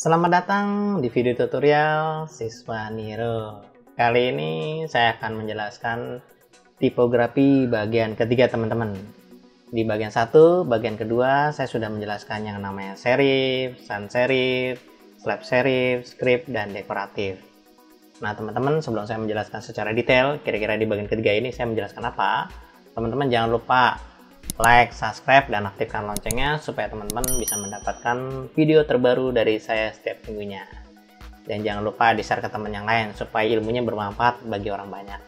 Selamat datang di video tutorial Siswa Niro. Kali ini saya akan menjelaskan tipografi bagian ketiga teman-teman. Di bagian 1, bagian kedua saya sudah menjelaskan yang namanya serif, sans serif, slab serif, script, dan dekoratif. Nah teman-teman, sebelum saya menjelaskan secara detail kira-kira di bagian ketiga ini saya menjelaskan apa, teman-teman jangan lupa like, subscribe, dan aktifkan loncengnya supaya teman-teman bisa mendapatkan video terbaru dari saya setiap minggunya. Dan jangan lupa di-share ke teman yang lain supaya ilmunya bermanfaat bagi orang banyak.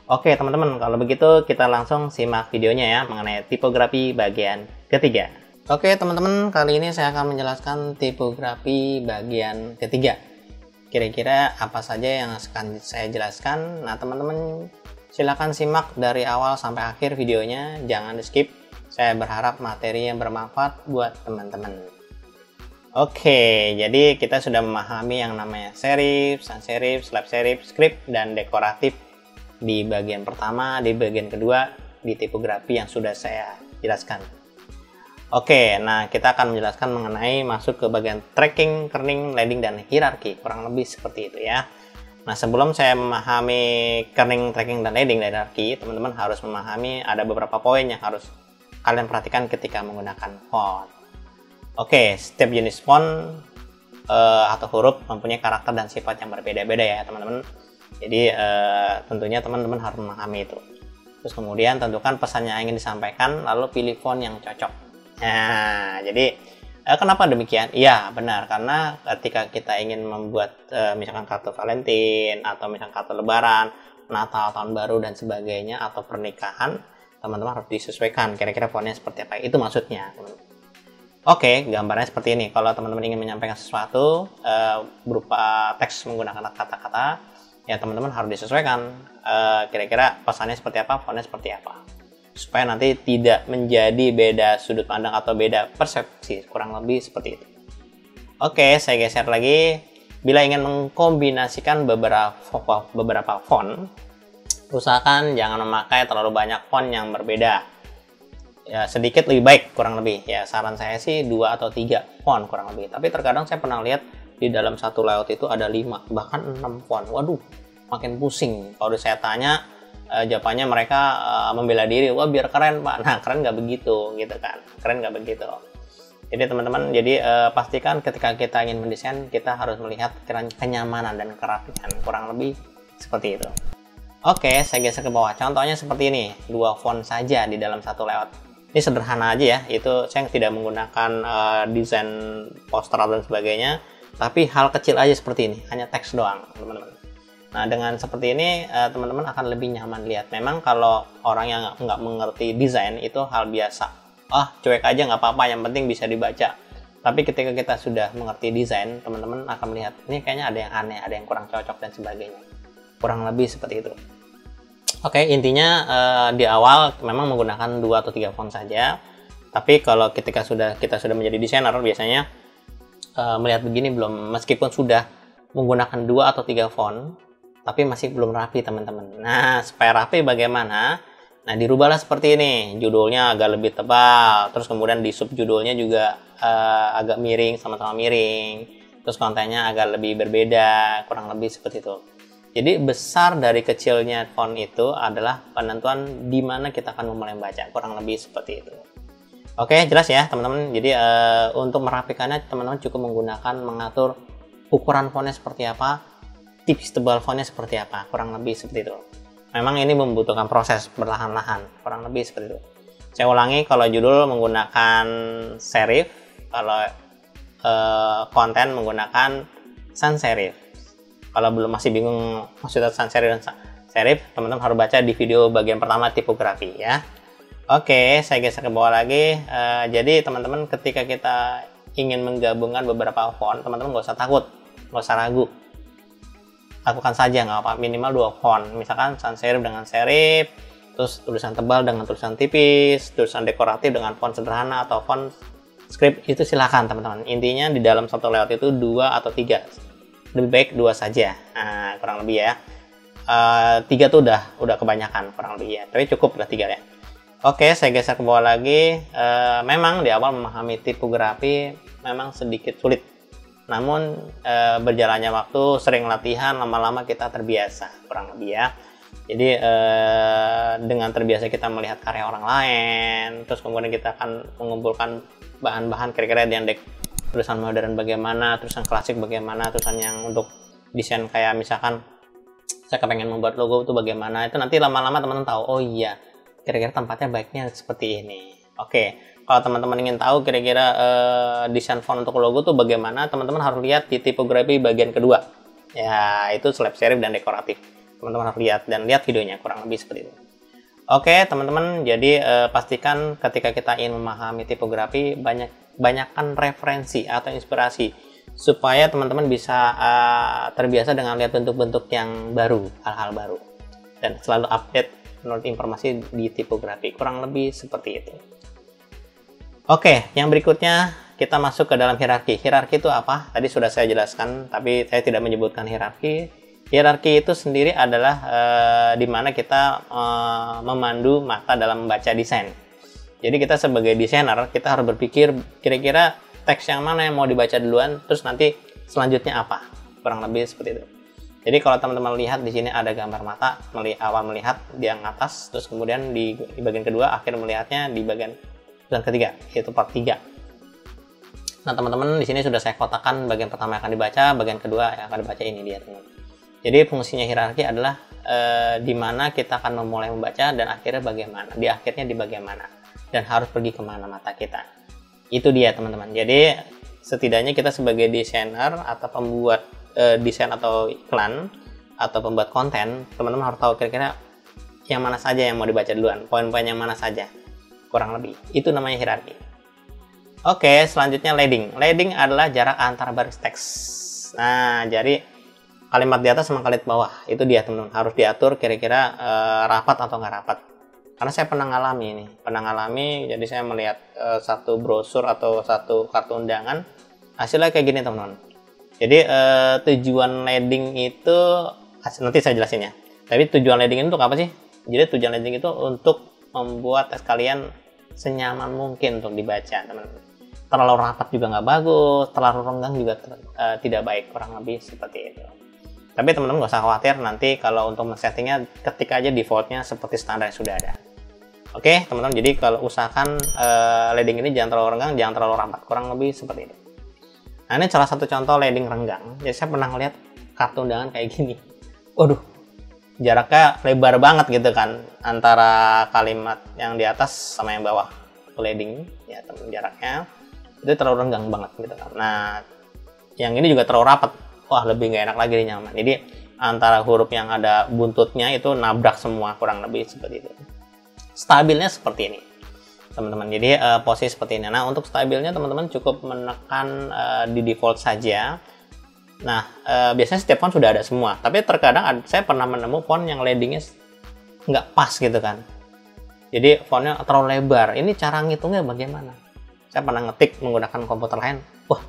Oke teman-teman, kalau begitu kita langsung simak videonya ya mengenai tipografi bagian ketiga. Oke teman-teman, kali ini saya akan menjelaskan tipografi bagian ketiga. Kira-kira apa saja yang akan saya jelaskan? Nah teman-teman silakan simak dari awal sampai akhir videonya, jangan di skip. Saya berharap materi yang bermanfaat buat teman-teman. Oke, jadi kita sudah memahami yang namanya serif, sans serif, slab serif, script, dan dekoratif di bagian pertama, di bagian kedua, di tipografi yang sudah saya jelaskan. Oke, nah kita akan menjelaskan mengenai masuk ke bagian tracking, kerning, leading, dan hierarki. Kurang lebih seperti itu ya. Nah sebelum saya memahami kerning, tracking, dan leading, dan hierarki, teman-teman harus memahami ada beberapa poin yang harus kalian perhatikan ketika menggunakan font. Oke, setiap jenis font atau huruf mempunyai karakter dan sifat yang berbeda-beda ya teman-teman. Jadi tentunya teman-teman harus memahami itu. Terus kemudian tentukan pesan yang ingin disampaikan, lalu pilih font yang cocok. Nah, jadi kenapa demikian? Iya benar, karena ketika kita ingin membuat misalkan kartu Valentine atau misalkan kartu Lebaran, Natal, Tahun Baru dan sebagainya, atau pernikahan, teman-teman harus disesuaikan kira-kira fontnya seperti apa, itu maksudnya teman-teman. Oke, gambarnya seperti ini. Kalau teman-teman ingin menyampaikan sesuatu berupa teks menggunakan kata-kata, ya teman-teman harus disesuaikan kira-kira pesannya seperti apa, fontnya seperti apa, supaya nanti tidak menjadi beda sudut pandang atau beda persepsi, kurang lebih seperti itu. Oke, saya geser lagi. Bila ingin mengkombinasikan beberapa font, usahakan jangan memakai terlalu banyak font yang berbeda. Ya, sedikit lebih baik, kurang lebih. Ya, saran saya sih 2 atau 3 font kurang lebih. Tapi terkadang saya pernah lihat di dalam satu layout itu ada 5, bahkan 6 font. Waduh, makin pusing. Kalau saya tanya, jawabannya mereka membela diri. Wah, biar keren, Pak. Nah, keren nggak begitu, gitu kan. Keren nggak begitu. Jadi teman-teman, pastikan ketika kita ingin mendesain, kita harus melihat kenyamanan dan kerapihan. Kurang lebih seperti itu. Oke, saya geser ke bawah. Contohnya seperti ini, 2 font saja di dalam satu layout. Ini sederhana aja ya, itu saya tidak menggunakan desain poster dan sebagainya, tapi hal kecil aja seperti ini, hanya teks doang, teman-teman. Nah, dengan seperti ini, teman-teman akan lebih nyaman lihat. Memang kalau orang yang nggak mengerti desain, itu hal biasa. Cuek aja nggak apa-apa, yang penting bisa dibaca. Tapi ketika kita sudah mengerti desain, teman-teman akan melihat, ini kayaknya ada yang aneh, ada yang kurang cocok, dan sebagainya. Kurang lebih seperti itu. Oke, intinya di awal memang menggunakan 2 atau 3 font saja. Tapi kalau ketika kita sudah menjadi desainer, biasanya melihat begini meskipun sudah menggunakan 2 atau 3 font, tapi masih belum rapi teman-teman. Nah, supaya rapi bagaimana? Nah, dirubahlah seperti ini. Judulnya agak lebih tebal, terus kemudian di subjudulnya juga agak miring, sama-sama miring. Terus kontennya agak lebih berbeda, kurang lebih seperti itu. Jadi besar dari kecilnya font itu adalah penentuan di mana kita akan memulai membaca, kurang lebih seperti itu. Oke, jelas ya teman-teman. Jadi untuk merapikannya teman-teman cukup mengatur ukuran fontnya seperti apa, tipis tebal fontnya seperti apa, kurang lebih seperti itu. Memang ini membutuhkan proses berlahan-lahan, kurang lebih seperti itu. Saya ulangi, kalau judul menggunakan serif, kalau konten menggunakan sans serif. Kalau belum masih bingung maksudnya sans serif dan serif, teman-teman harus baca di video bagian pertama tipografi ya. Oke, saya geser ke bawah lagi. Jadi teman-teman ketika kita ingin menggabungkan beberapa font, teman-teman nggak usah takut, nggak usah ragu. Lakukan saja, nggak apa, minimal 2 font. Misalkan sans serif dengan serif, terus tulisan tebal dengan tulisan tipis, tulisan dekoratif dengan font sederhana atau font script, itu silakan teman-teman. Intinya di dalam satu layout itu 2 atau 3. Lebih baik 2 saja, nah, kurang lebih ya. 3 tuh udah kebanyakan, kurang lebih ya. Tapi cukup udah 3 ya. Oke, saya geser ke bawah lagi. Memang di awal memahami tipografi memang sedikit sulit. Namun berjalannya waktu, sering latihan, lama-lama kita terbiasa, kurang lebih ya. Jadi dengan terbiasa kita melihat karya orang lain, terus kemudian kita akan mengumpulkan bahan-bahan kira-kira yang tulisan modern bagaimana, tulisan klasik bagaimana, tulisan yang untuk desain kayak misalkan saya kepengen membuat logo itu bagaimana, itu nanti lama-lama teman-teman tahu, oh iya kira-kira tempatnya baiknya seperti ini. Oke, kalau teman-teman ingin tahu kira-kira desain font untuk logo tuh bagaimana, teman-teman harus lihat di tipografi bagian kedua ya, itu slab serif dan dekoratif. Teman-teman harus lihat dan lihat videonya, kurang lebih seperti itu. Oke teman-teman, jadi pastikan ketika kita ingin memahami tipografi, banyakkan referensi atau inspirasi supaya teman-teman bisa terbiasa dengan lihat bentuk-bentuk yang baru, hal-hal baru, dan selalu update menurut informasi di tipografi, kurang lebih seperti itu. Oke, yang berikutnya kita masuk ke dalam hierarki. Hierarki itu apa? Tadi sudah saya jelaskan, tapi saya tidak menyebutkan hierarki. Hierarki itu sendiri adalah di mana kita memandu mata dalam membaca desain. Jadi kita sebagai desainer, kita harus berpikir kira-kira teks yang mana yang mau dibaca duluan, terus nanti selanjutnya apa, kurang lebih seperti itu. Jadi kalau teman-teman lihat di sini ada gambar mata, awal melihat di yang atas, terus kemudian di bagian kedua, akhir melihatnya di bagian ketiga, yaitu part 3. Nah teman-teman di sini sudah saya kotakan bagian pertama yang akan dibaca, bagian kedua yang akan dibaca, ini dia teman-teman. Jadi fungsinya hierarki adalah di mana kita akan memulai membaca dan akhirnya bagaimana, di akhirnya di bagaimana, dan harus pergi kemana mata kita. Itu dia teman-teman. Jadi setidaknya kita sebagai desainer atau pembuat desain atau iklan atau pembuat konten, teman-teman harus tahu kira-kira yang mana saja yang mau dibaca duluan, poin-poin yang mana saja, kurang lebih. Itu namanya hierarki. Oke, selanjutnya leading. Leading adalah jarak antara baris teks. Nah, jadi kalimat di atas sama kalimat bawah, itu dia teman-teman, harus diatur kira-kira rapat atau nggak rapat. Karena saya pernah ngalami, jadi saya melihat satu brosur atau satu kartu undangan, hasilnya kayak gini teman-teman. Jadi tujuan leading itu, nanti saya jelasin ya. Tapi tujuan leading itu untuk apa sih? Jadi tujuan leading itu untuk membuat teks kalian senyaman mungkin untuk dibaca teman-teman. Terlalu rapat juga nggak bagus, terlalu renggang juga tidak baik, kurang lebih seperti itu. Tapi teman-teman nggak usah khawatir, nanti kalau untuk men-settingnya ketik aja defaultnya seperti standar yang sudah ada. Oke teman-teman, jadi kalau usahakan leading ini jangan terlalu renggang, jangan terlalu rapat, kurang lebih seperti itu. Nah ini salah satu contoh leading renggang. Jadi saya pernah ngeliat kartu undangan kayak gini. Waduh, jaraknya lebar banget gitu kan, antara kalimat yang di atas sama yang bawah. Leading ya teman, jaraknya itu terlalu renggang banget gitu kan. Nah yang ini juga terlalu rapat. Wah lebih nggak enak lagi, nyaman. Jadi antara huruf yang ada buntutnya itu nabrak semua, kurang lebih seperti itu. Stabilnya seperti ini teman-teman, jadi posisi seperti ini. Nah untuk stabilnya teman-teman cukup menekan di default saja. Nah biasanya setiap font sudah ada semua, tapi terkadang saya pernah menemu font yang leadingnya nggak pas gitu kan, jadi fontnya terlalu lebar. Ini cara ngitungnya bagaimana? Saya pernah ngetik menggunakan komputer lain, wah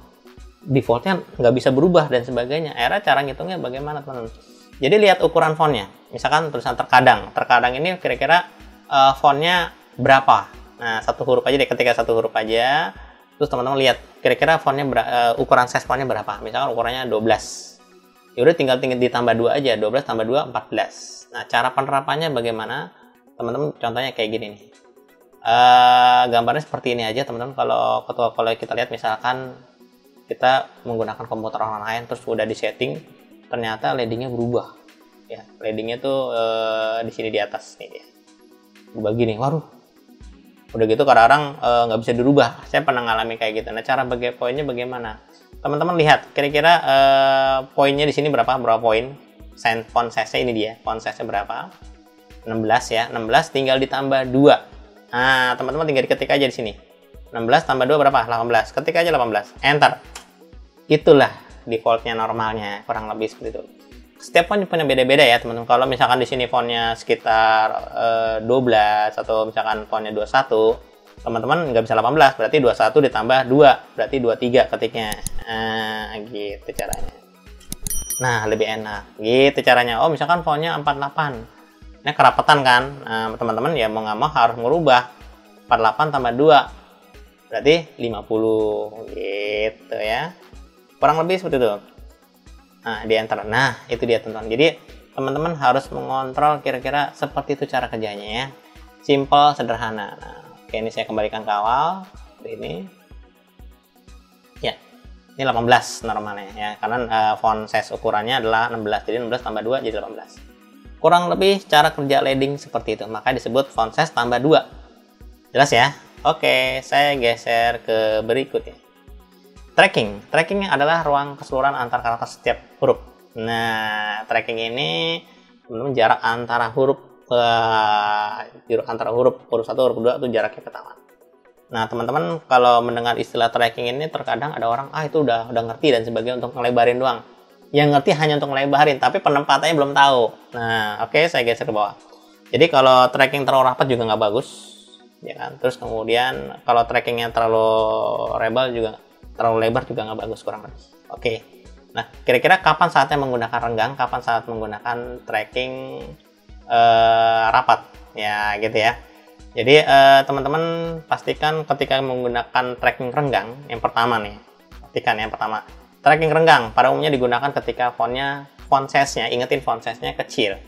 defaultnya nggak bisa berubah dan sebagainya. Akhirnya cara ngitungnya bagaimana teman-teman? Jadi lihat ukuran fontnya, misalkan tulisan terkadang ini kira-kira fontnya berapa. Nah satu huruf aja deh, ketika satu huruf aja, terus teman-teman lihat kira-kira fontnya ukuran size fontnya berapa. Misalkan ukurannya 12, ya udah tinggal ditambah 2 aja, 12 tambah 2 14. Nah cara penerapannya bagaimana teman-teman? Contohnya kayak gini nih, gambarnya seperti ini aja teman-teman. Kalau kita lihat misalkan kita menggunakan komputer orang lain, terus udah disetting, ternyata leadingnya berubah ya. Leadingnya tuh di sini di atas nih dia berubah gini. Waduh, udah gitu kadang-kadang nggak bisa dirubah. Saya pernah ngalami kayak gitu. Nah cara poinnya bagaimana teman-teman? Lihat kira-kira poinnya di sini berapa poin. Font size ini dia, font size berapa, 16 ya. 16 tinggal ditambah 2. Nah teman-teman tinggal diketik aja di sini, 16 tambah 2 berapa, 18. Ketik aja 18, enter. Itulah defaultnya, normalnya, kurang lebih seperti itu. Setiap font punya beda-beda ya teman-teman. Kalau misalkan di sini fontnya sekitar 12 atau misalkan fontnya 21, teman-teman nggak bisa 18, berarti 21 ditambah 2, berarti 23 ketiknya. Nah, gitu caranya. Nah, lebih enak. Gitu caranya. Oh, misalkan fontnya 48. Ini kerapatan kan? Nah, teman-teman ya mau nggak mau harus merubah. 48 tambah 2, berarti 50. Gitu ya. Kurang lebih seperti itu. Nah, di enter. Nah, itu dia teman-teman. Jadi teman-teman harus mengontrol kira-kira seperti itu cara kerjanya ya. Simple, sederhana. Nah, oke, ini saya kembalikan ke awal. Ini ya, ini 18 normalnya ya, karena font size ukurannya adalah 16, jadi 16 tambah 2 jadi 18. Kurang lebih cara kerja leading seperti itu, maka disebut font size tambah 2. Jelas ya? Oke, saya geser ke berikutnya. Tracking adalah ruang keseluruhan antar karakter setiap huruf. Nah, tracking ini teman-teman jarak antara huruf huruf 1, huruf 2 itu jaraknya ketahuan. Nah, teman-teman kalau mendengar istilah tracking ini terkadang ada orang itu udah ngerti dan sebagainya untuk ngelebarin doang. Yang ngerti hanya untuk ngelebarin, tapi penempatannya belum tahu. Nah, oke, saya geser ke bawah. Jadi kalau tracking terlalu rapat juga nggak bagus, ya kan? Terus kemudian kalau trackingnya terlalu lebar juga nggak bagus, kurang lebih. Oke. Nah, kira-kira kapan saatnya menggunakan renggang, kapan saat menggunakan tracking rapat, ya gitu ya. Jadi teman-teman pastikan ketika menggunakan tracking renggang, yang pertama nih, pastikan yang pertama, tracking renggang pada umumnya digunakan ketika font size-nya, ingetin font size-nya kecil.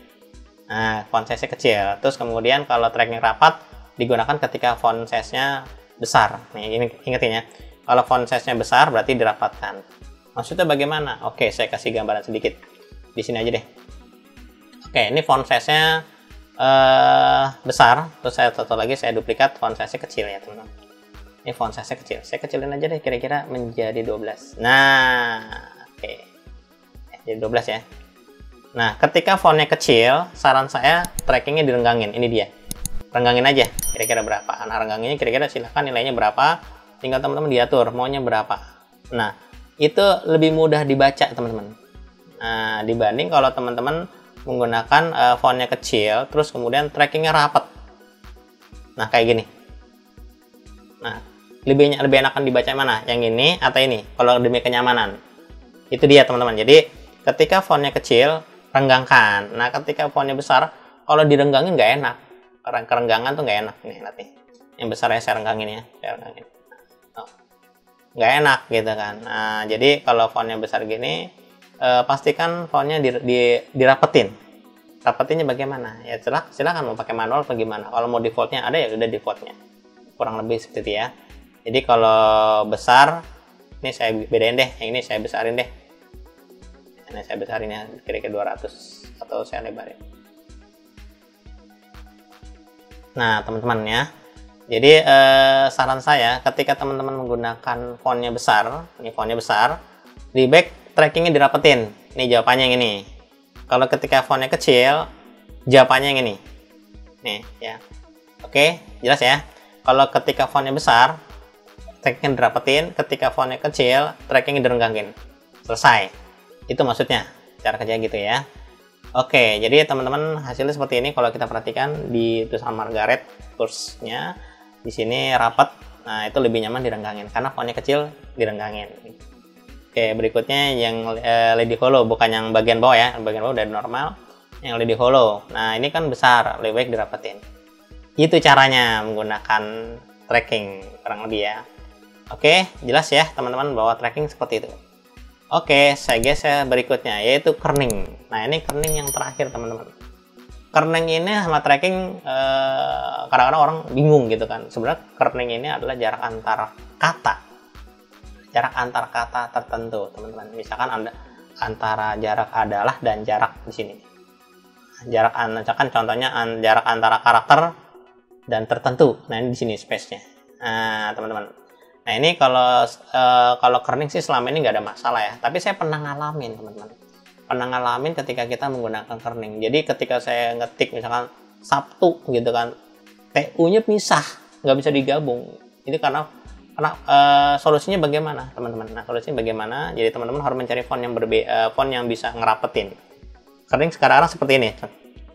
Nah, font size-nya kecil. Terus kemudian kalau tracking rapat digunakan ketika font size-nya besar. Nih, ini ingetin ya. Kalau font size-nya besar berarti dirapatkan. Maksudnya bagaimana? Oke, saya kasih gambaran sedikit. Di sini aja deh. Oke, ini font size-nya besar, terus saya duplikat font size kecil ya teman-teman. Ini font size kecil, saya kecilin aja deh kira-kira menjadi 12. Nah, oke, jadi 12 ya. Nah, ketika fontnya kecil, saran saya trackingnya direnggangin. Ini dia, renggangin aja kira-kira berapa. Nah, rengganginnya kira-kira silahkan nilainya berapa, tinggal teman-teman diatur maunya berapa. Nah, itu lebih mudah dibaca teman-teman. Nah, dibanding kalau teman-teman menggunakan fontnya kecil terus kemudian trackingnya rapat. Nah, kayak gini. Nah, lebih enakan dibaca mana, yang ini atau ini kalau demi kenyamanan. Itu dia teman-teman. Jadi ketika fontnya kecil renggangkan. Nah, ketika fontnya besar kalau direnggangin nggak enak, karena kerenggangan tuh nggak enak. Nih lihat nih, yang besar ya saya renggangin ya, nggak enak gitu kan. Nah, jadi kalau fontnya besar gini, pastikan fontnya dirapetin. Rapetinnya bagaimana? Ya silahkan mau pakai manual atau gimana. Kalau mau defaultnya ada ya udah defaultnya. Kurang lebih seperti itu ya. Jadi kalau besar, ini saya bedain deh. Yang ini saya besarin deh. Ini saya besarin ya, kira-kira 200 atau saya lebarin. Nah, teman-teman ya. Jadi saran saya ketika teman-teman menggunakan fontnya besar, ini fontnya besar, di back trackingnya dirapetin. Ini jawabannya yang ini. Kalau ketika fontnya kecil, jawabannya yang ini. Nih ya. Oke, jelas ya. Kalau ketika fontnya besar, trackingnya dirapetin. Ketika fontnya kecil, trackingnya direnggangin. Selesai. Itu maksudnya. Cara kerja gitu ya. Oke, jadi teman-teman hasilnya seperti ini. Kalau kita perhatikan di tulisan Margaret kursnya, di sini rapat. Nah, itu lebih nyaman direnggangin karena fontnya kecil direnggangin. Oke, berikutnya yang Lady Hollow, bukan yang bagian bawah ya, bagian bawah udah normal. Yang Lady Hollow, nah ini kan besar, lebih baik dirapetin. Itu caranya menggunakan tracking kurang lebih ya. Oke, jelas ya teman-teman bahwa tracking seperti itu. Oke, saya geser berikutnya yaitu kerning. Nah, ini kerning yang terakhir teman-teman. Kerning ini sama tracking kadang-kadang orang bingung gitu kan. Sebenarnya kerning ini adalah jarak antar kata. Jarak antar kata tertentu, teman-teman. Misalkan Anda antara jarak adalah dan jarak di sini. Jarak misalkan contohnya jarak antara karakter dan tertentu. Nah, ini di sini space-nya. Nah, teman-teman. Nah, ini kalau kerning sih selama ini nggak ada masalah ya. Tapi saya pernah ngalamin, teman-teman. Pernah ngalamin ketika kita menggunakan kerning. Jadi ketika saya ngetik misalkan Sabtu gitu kan, TU-nya pisah, nggak bisa digabung. Ini karena solusinya bagaimana teman-teman? Nah, solusinya bagaimana? Jadi teman-teman harus mencari font yang font yang bisa ngerapetin. Kerning sekarang seperti ini,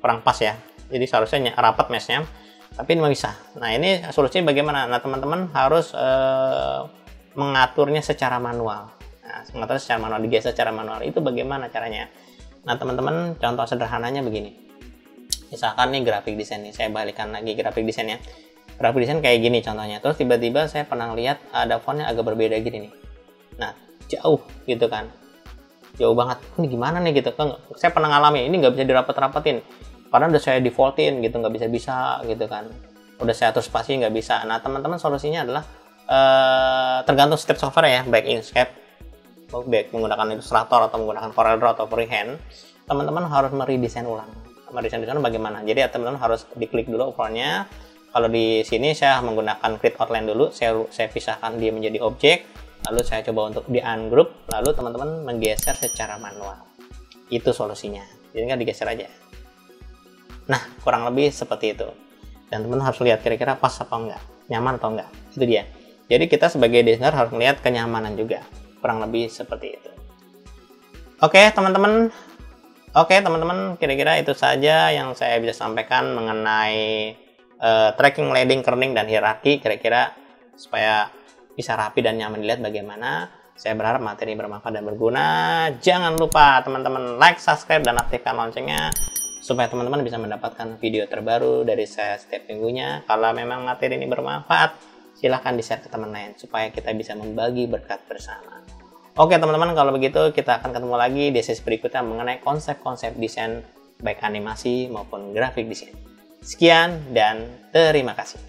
kurang pas ya. Jadi seharusnya rapat mesnya, tapi ini bisa. Nah, ini solusinya bagaimana? Nah, teman-teman harus mengaturnya secara manual. Nah, mengaturnya secara manual, digeser secara manual. Itu bagaimana caranya? Nah, teman-teman, contoh sederhananya begini. Misalkan nih grafik desain nih, saya balikan lagi grafik desainnya. Grafik desain kayak gini contohnya. Terus tiba-tiba saya pernah lihat ada fontnya agak berbeda gini nih. Nah, jauh gitu kan, jauh banget. Ini gimana nih gitu kan, saya pernah ngalami ini nggak bisa dirapet-rapetin karena udah saya defaultin gitu, nggak bisa gitu kan, udah saya atur spasi nggak bisa. Nah teman-teman, solusinya adalah tergantung setiap software ya, baik Inkscape, baik menggunakan Illustrator atau menggunakan CorelDRAW atau Freehand, teman-teman harus meredesain ulang. Meredesain bagaimana? Jadi teman-teman harus diklik dulu ukurannya. Kalau di sini saya menggunakan create outline dulu, saya pisahkan dia menjadi objek, lalu saya coba untuk di ungroup, lalu teman-teman menggeser secara manual. Itu solusinya. Jadi nggak digeser aja. Nah, kurang lebih seperti itu. Dan teman-teman harus lihat kira-kira pas apa enggak, nyaman atau enggak. Itu dia. Jadi kita sebagai desainer harus melihat kenyamanan juga. Kurang lebih seperti itu. Oke, teman-teman. Kira-kira itu saja yang saya bisa sampaikan mengenai tracking, leading, kerning, dan hierarki, kira-kira supaya bisa rapi dan nyaman dilihat bagaimana. Saya berharap materi bermanfaat dan berguna. Jangan lupa teman-teman like, subscribe, dan aktifkan loncengnya supaya teman-teman bisa mendapatkan video terbaru dari saya setiap minggunya. Kalau memang materi ini bermanfaat, silahkan di-share ke teman lain supaya kita bisa membagi berkat bersama. Oke teman-teman, kalau begitu kita akan ketemu lagi di sesi berikutnya mengenai konsep-konsep desain baik animasi maupun grafik desain. Sekian dan terima kasih.